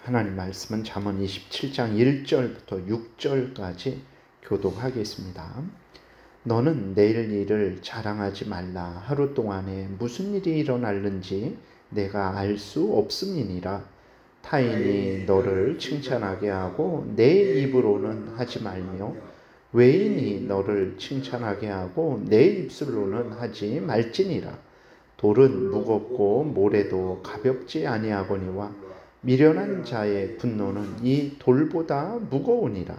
하나님 말씀은 잠언 27장 1절부터 6절까지 교독하겠습니다. 너는 내일 일을 자랑하지 말라. 하루 동안에 무슨 일이 일어날는지 내가 알 수 없음이니라. 타인이 너를 칭찬하게 하고 내 입으로는 하지 말며 외인이 너를 칭찬하게 하고 내 입술로는 하지 말지니라. 돌은 무겁고 모래도 가볍지 아니하거니와 미련한 자의 분노는 이 돌보다 무거우니라.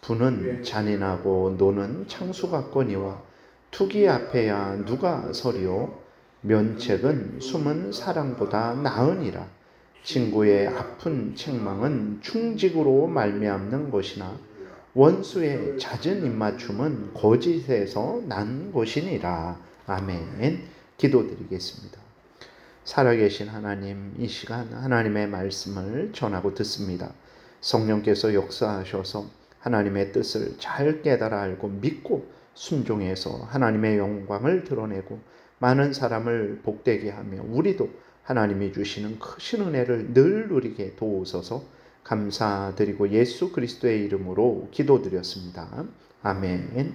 부는 잔인하고 노는 창수 같거니와 투기 앞에야 누가 서리요. 면책은 숨은 사랑보다 나으니라. 친구의 아픈 책망은 충직으로 말미암는 것이나 원수의 잦은 입맞춤은 거짓에서 난 것이니라. 아멘. 기도드리겠습니다. 살아계신 하나님, 이 시간 하나님의 말씀을 전하고 듣습니다. 성령께서 역사하셔서 하나님의 뜻을 잘 깨달아 알고 믿고 순종해서 하나님의 영광을 드러내고 많은 사람을 복되게 하며 우리도 하나님이 주시는 크신 은혜를 늘 누리게 도우소서. 감사드리고 예수 그리스도의 이름으로 기도드렸습니다. 아멘.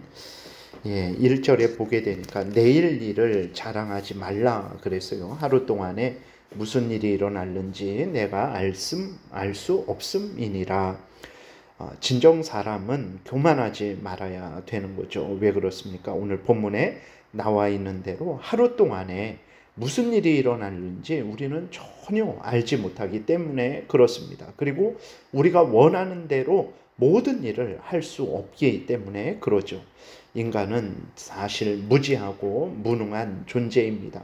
1절에 보게 되니까 내일 일을 자랑하지 말라 그랬어요. 하루 동안에 무슨 일이 일어날는지 내가 알 수 없음이니라. 진정 사람은 교만하지 말아야 되는 거죠. 왜 그렇습니까? 오늘 본문에 나와 있는 대로 하루 동안에 무슨 일이 일어날는지 우리는 전혀 알지 못하기 때문에 그렇습니다. 그리고 우리가 원하는 대로 모든 일을 할 수 없기 때문에 그러죠. 인간은 사실 무지하고 무능한 존재입니다.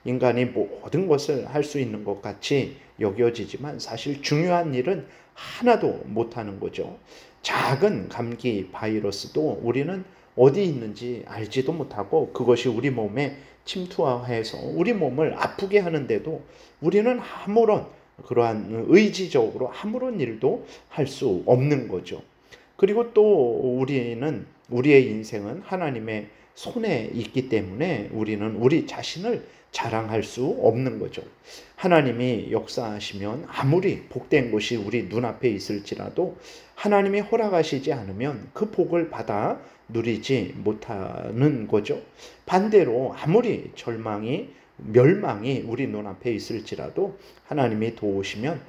인간이 모든 것을 할 수 있는 것 같이 여겨지지만 사실 중요한 일은 하나도 못하는 거죠. 작은 감기 바이러스도 우리는 어디 있는지 알지도 못하고 그것이 우리 몸에 침투해서 우리 몸을 아프게 하는데도 우리는 아무런 그러한 의지적으로 아무런 일도 할 수 없는 거죠. 그리고 또 우리의 인생은 하나님의 손에 있기 때문에 우리는 우리 자신을 자랑할 수 없는 거죠. 하나님이 역사하시면 아무리 복된 것이 우리 눈앞에 있을지라도 하나님이 허락하시지 않으면 그 복을 받아 누리지 못하는 거죠. 반대로 아무리 멸망이 우리 눈앞에 있을지라도 하나님이 도우시면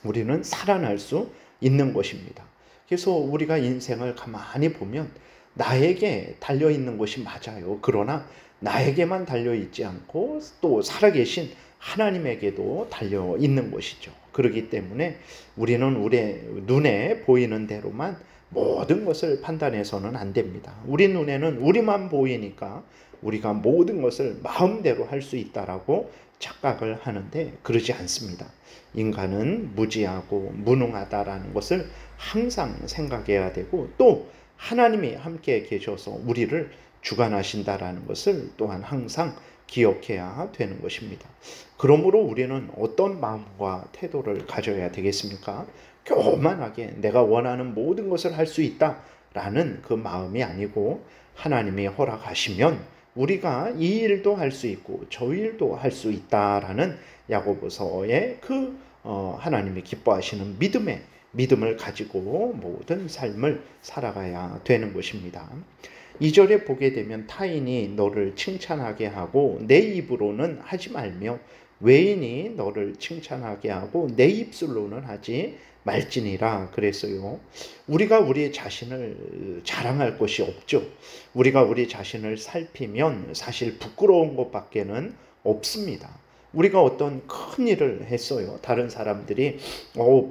우리는 살아날 수 있는 것입니다. 그래서 우리가 인생을 가만히 보면 나에게 달려있는 것이 맞아요. 그러나 나에게만 달려있지 않고 또 살아계신 하나님에게도 달려있는 것이죠. 그렇기 때문에 우리는 우리 눈에 보이는 대로만 모든 것을 판단해서는 안 됩니다. 우리 눈에는 우리만 보이니까 우리가 모든 것을 마음대로 할 수 있다라고 착각을 하는데 그러지 않습니다. 인간은 무지하고 무능하다라는 것을 항상 생각해야 되고 또 하나님이 함께 계셔서 우리를 주관하신다라는 것을 또한 항상 기억해야 되는 것입니다. 그러므로 우리는 어떤 마음과 태도를 가져야 되겠습니까? 교만하게 내가 원하는 모든 것을 할 수 있다라는 그 마음이 아니고 하나님이 허락하시면 우리가 이 일도 할 수 있고 저 일도 할 수 있다라는 야고보서의 하나님이 기뻐하시는 믿음을 가지고 모든 삶을 살아가야 되는 것입니다. 2절에 보게 되면 타인이 너를 칭찬하게 하고 내 입으로는 하지 말며 외인이 너를 칭찬하게 하고 내 입술로는 하지 말지니라 그랬어요. 우리가 우리 자신을 자랑할 것이 없죠. 우리가 우리 자신을 살피면 사실 부끄러운 것밖에는 없습니다. 우리가 어떤 큰 일을 했어요. 다른 사람들이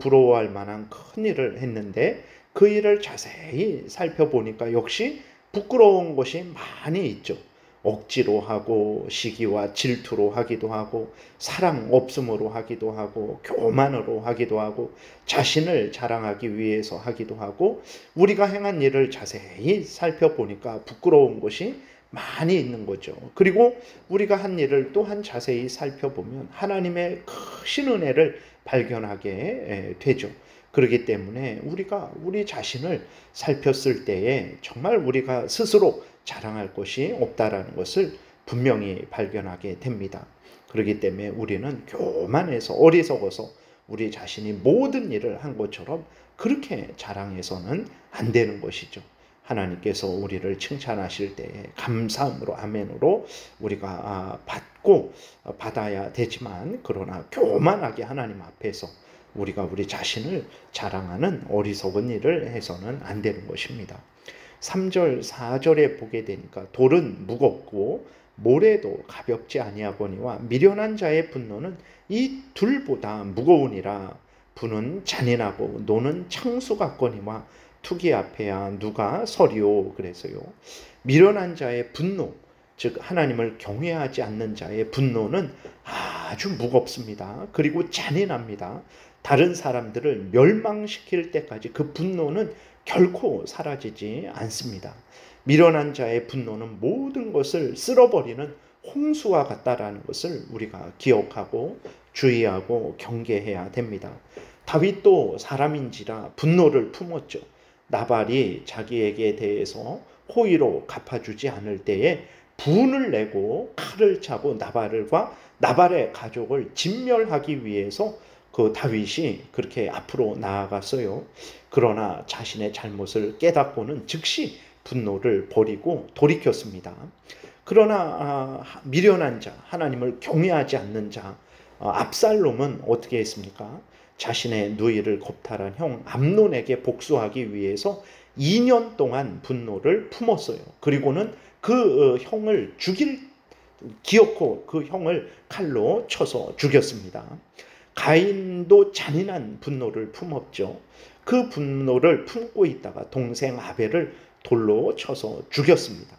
부러워할 만한 큰 일을 했는데 그 일을 자세히 살펴보니까 역시 부끄러운 것이 많이 있죠. 억지로 하고 시기와 질투로 하기도 하고 사랑 없음으로 하기도 하고 교만으로 하기도 하고 자신을 자랑하기 위해서 하기도 하고 우리가 행한 일을 자세히 살펴보니까 부끄러운 것이 많이 있는 거죠. 그리고 우리가 한 일을 또한 자세히 살펴보면 하나님의 크신 은혜를 발견하게 되죠. 그렇기 때문에 우리가 우리 자신을 살폈을 때에 정말 우리가 스스로 자랑할 것이 없다라는 것을 분명히 발견하게 됩니다. 그렇기 때문에 우리는 교만해서 어리석어서 우리 자신이 모든 일을 한 것처럼 그렇게 자랑해서는 안 되는 것이죠. 하나님께서 우리를 칭찬하실 때에 감사함으로 아멘으로 우리가 받고 받아야 되지만, 그러나 교만하게 하나님 앞에서 우리가 우리 자신을 자랑하는 어리석은 일을 해서는 안 되는 것입니다. 3절 4절에 보게 되니까 돌은 무겁고 모래도 가볍지 아니하거니와 미련한 자의 분노는 이 둘보다 무거우니라. 분은 잔인하고 노는 창수 같거니와 투기 앞에야 누가 서리오. 그래서요, 미련한 자의 분노, 즉 하나님을 경외하지 않는 자의 분노는 아주 무겁습니다. 그리고 잔인합니다. 다른 사람들을 멸망시킬 때까지 그 분노는 결코 사라지지 않습니다. 미련한 자의 분노는 모든 것을 쓸어버리는 홍수와 같다라는 것을 우리가 기억하고 주의하고 경계해야 됩니다. 다윗도 사람인지라 분노를 품었죠. 나발이 자기에게 대해서 호의로 갚아주지 않을 때에 분을 내고 칼을 차고 나발의 가족을 진멸하기 위해서 그 다윗이 그렇게 앞으로 나아갔어요. 그러나 자신의 잘못을 깨닫고는 즉시 분노를 버리고 돌이켰습니다. 그러나 미련한 자, 하나님을 경외하지 않는 자 압살롬은 어떻게 했습니까? 자신의 누이를 겁탈한 형 암논에게 복수하기 위해서 2년 동안 분노를 품었어요. 그리고는 그 형을 기어코 그 형을 칼로 쳐서 죽였습니다. 가인도 잔인한 분노를 품었죠. 그 분노를 품고 있다가 동생 아벨을 돌로 쳐서 죽였습니다.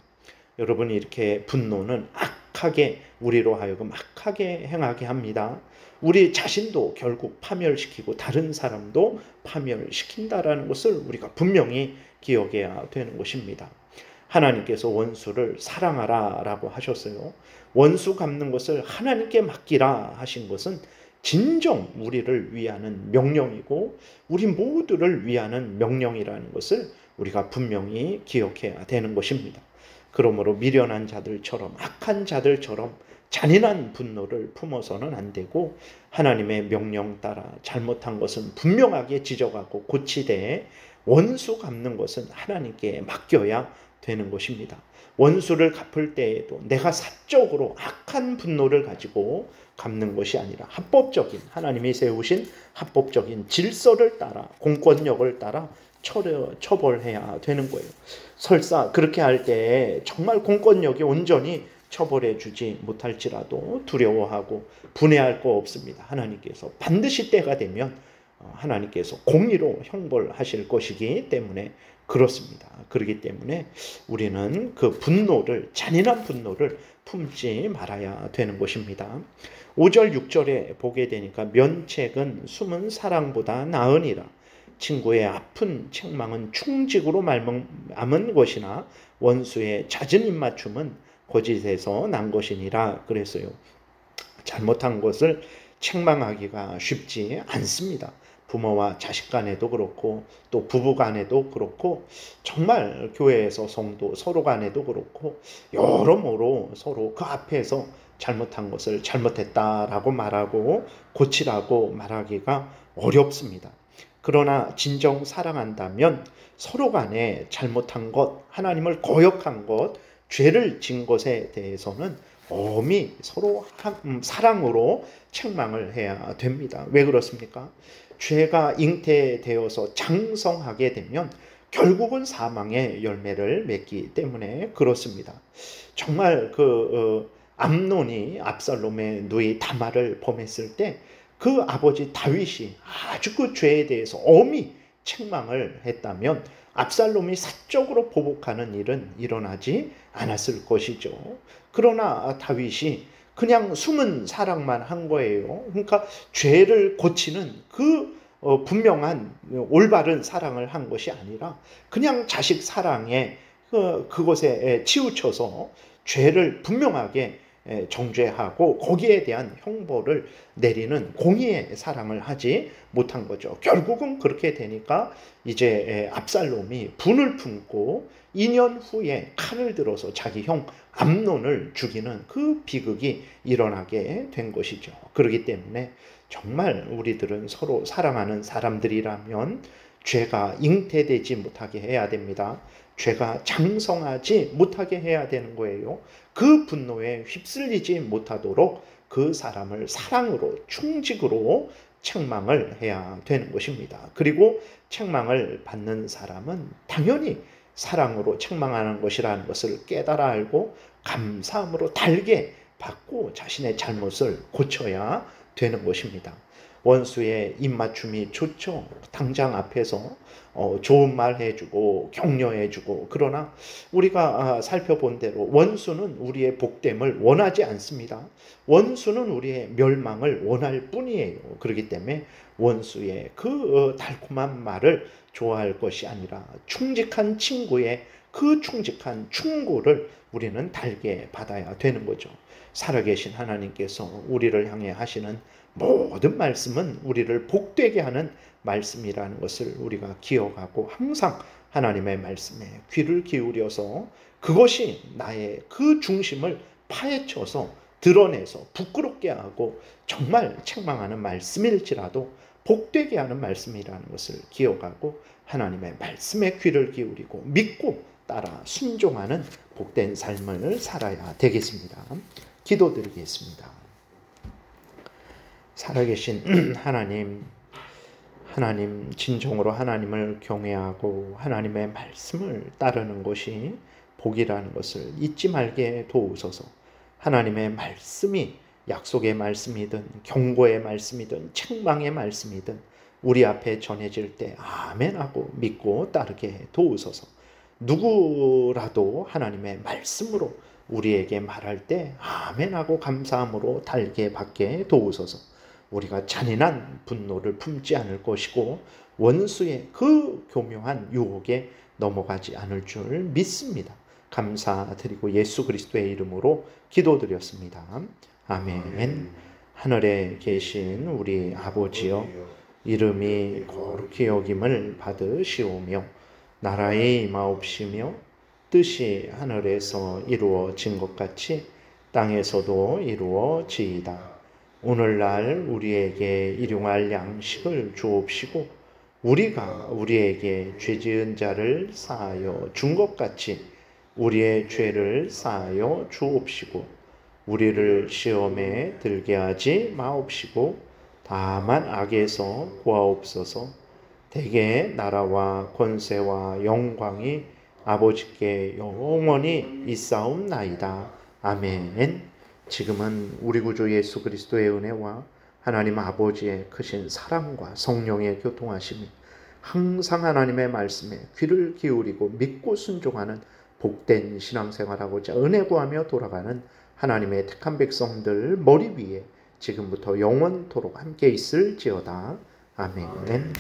여러분이 이렇게 분노는 악하게, 우리로 하여금 악하게 행하게 합니다. 우리 자신도 결국 파멸시키고 다른 사람도 파멸시킨다라는 것을 우리가 분명히 기억해야 되는 것입니다. 하나님께서 원수를 사랑하라라고 하셨어요. 원수 갚는 것을 하나님께 맡기라 하신 것은 진정 우리를 위하는 명령이고 우리 모두를 위하는 명령이라는 것을 우리가 분명히 기억해야 되는 것입니다. 그러므로 미련한 자들처럼, 악한 자들처럼 잔인한 분노를 품어서는 안 되고, 하나님의 명령 따라 잘못한 것은 분명하게 지적하고 고치되 원수 갚는 것은 하나님께 맡겨야 되는 것입니다. 원수를 갚을 때에도 내가 사적으로 악한 분노를 가지고 갚는 것이 아니라 합법적인, 하나님이 세우신 합법적인 질서를 따라, 공권력을 따라 처벌해야 되는 거예요. 설사 그렇게 할 때 정말 공권력이 온전히 처벌해 주지 못할지라도 두려워하고 분해할 거 없습니다. 하나님께서 반드시 때가 되면 하나님께서 공의로 형벌하실 것이기 때문에 그렇습니다. 그렇기 때문에 우리는 그 분노를, 잔인한 분노를 품지 말아야 되는 것입니다. 5절 6절에 보게 되니까 면책은 숨은 사랑보다 나으니라. 친구의 아픈 책망은 충직으로 말미암은 것이나 원수의 잦은 입맞춤은 거짓에서 난 것이니라. 그랬어요. 잘못한 것을 책망하기가 쉽지 않습니다. 부모와 자식 간에도 그렇고 또 부부 간에도 그렇고 정말 교회에서 성도 서로 간에도 그렇고 여러모로 서로 그 앞에서 잘못한 것을 잘못했다라고 말하고 고치라고 말하기가 어렵습니다. 그러나 진정 사랑한다면 서로 간에 잘못한 것, 하나님을 거역한 것, 죄를 진 것에 대해서는 엄히 서로 사랑으로 책망을 해야 됩니다. 왜 그렇습니까? 죄가 잉태되어서 장성하게 되면 결국은 사망의 열매를 맺기 때문에 그렇습니다. 정말 암논이 압살롬의 누이 다말을 범했을 때 그 아버지 다윗이 아주 그 죄에 대해서 엄히 책망을 했다면 압살롬이 사적으로 보복하는 일은 일어나지 않았을 것이죠. 그러나 다윗이 그냥 숨은 사랑만 한 거예요. 그러니까 죄를 고치는 그 분명한 올바른 사랑을 한 것이 아니라 그냥 자식 사랑에 그것에 치우쳐서 죄를 분명하게 정죄하고 거기에 대한 형벌을 내리는 공의의 사랑을 하지 못한 거죠. 결국은 그렇게 되니까 이제 압살롬이 분을 품고 2년 후에 칼을 들어서 자기 형 암논을 죽이는 그 비극이 일어나게 된 것이죠. 그렇기 때문에 정말 우리들은 서로 사랑하는 사람들이라면 죄가 잉태되지 못하게 해야 됩니다. 죄가 장성하지 못하게 해야 되는 거예요. 그 분노에 휩쓸리지 못하도록 그 사람을 사랑으로, 충직으로 책망을 해야 되는 것입니다. 그리고 책망을 받는 사람은 당연히 사랑으로 책망하는 것이라는 것을 깨달아 알고 감사함으로 달게 받고 자신의 잘못을 고쳐야 되는 것입니다. 원수의 입맞춤이 좋죠. 당장 앞에서 좋은 말 해주고 격려해주고, 그러나 우리가 살펴본 대로 원수는 우리의 복됨을 원하지 않습니다. 원수는 우리의 멸망을 원할 뿐이에요. 그렇기 때문에 원수의 그 달콤한 말을 좋아할 것이 아니라 충직한 친구의 그 충직한 충고를 우리는 달게 받아야 되는 거죠. 살아계신 하나님께서 우리를 향해 하시는 모든 말씀은 우리를 복되게 하는 말씀이라는 것을 우리가 기억하고 항상 하나님의 말씀에 귀를 기울여서 그것이 나의 그 중심을 파헤쳐서 드러내서 부끄럽게 하고 정말 책망하는 말씀일지라도 복되게 하는 말씀이라는 것을 기억하고 하나님의 말씀에 귀를 기울이고 믿고 따라 순종하는 복된 삶을 살아야 되겠습니다. 기도드리겠습니다. 살아계신 하나님 진정으로 하나님을 경외하고 하나님의 말씀을 따르는 것이 복이라는 것을 잊지 말게 도우소서. 하나님의 말씀이 약속의 말씀이든 경고의 말씀이든 책망의 말씀이든 우리 앞에 전해질 때 아멘하고 믿고 따르게 도우소서. 누구라도 하나님의 말씀으로 우리에게 말할 때 아멘하고 감사함으로 달게 받게 도우소서. 우리가 잔인한 분노를 품지 않을 것이고 원수의 그 교묘한 유혹에 넘어가지 않을 줄 믿습니다. 감사드리고 예수 그리스도의 이름으로 기도드렸습니다. 아멘. 하늘에 계신 우리 아버지여, 이름이 거룩히 여김을 받으시오며 나라의 임하옵시며 뜻이 하늘에서 이루어진 것 같이 땅에서도 이루어지이다. 오늘날 우리에게 일용할 양식을 주옵시고 우리가 우리에게 죄지은 자를 사하여 준 것 같이 우리의 죄를 사하여 주옵시고 우리를 시험에 들게 하지 마옵시고 다만 악에서 구하옵소서. 대개 나라와 권세와 영광이 아버지께 영원히 있사옵나이다. 아멘. 지금은 우리 구주 예수 그리스도의 은혜와 하나님 아버지의 크신 사랑과 성령의 교통하심이 항상 하나님의 말씀에 귀를 기울이고 믿고 순종하는 복된 신앙생활하고자 은혜 구하며 돌아가는 하나님의 택한 백성들 머리 위에 지금부터 영원토록 함께 있을지어다. 아멘.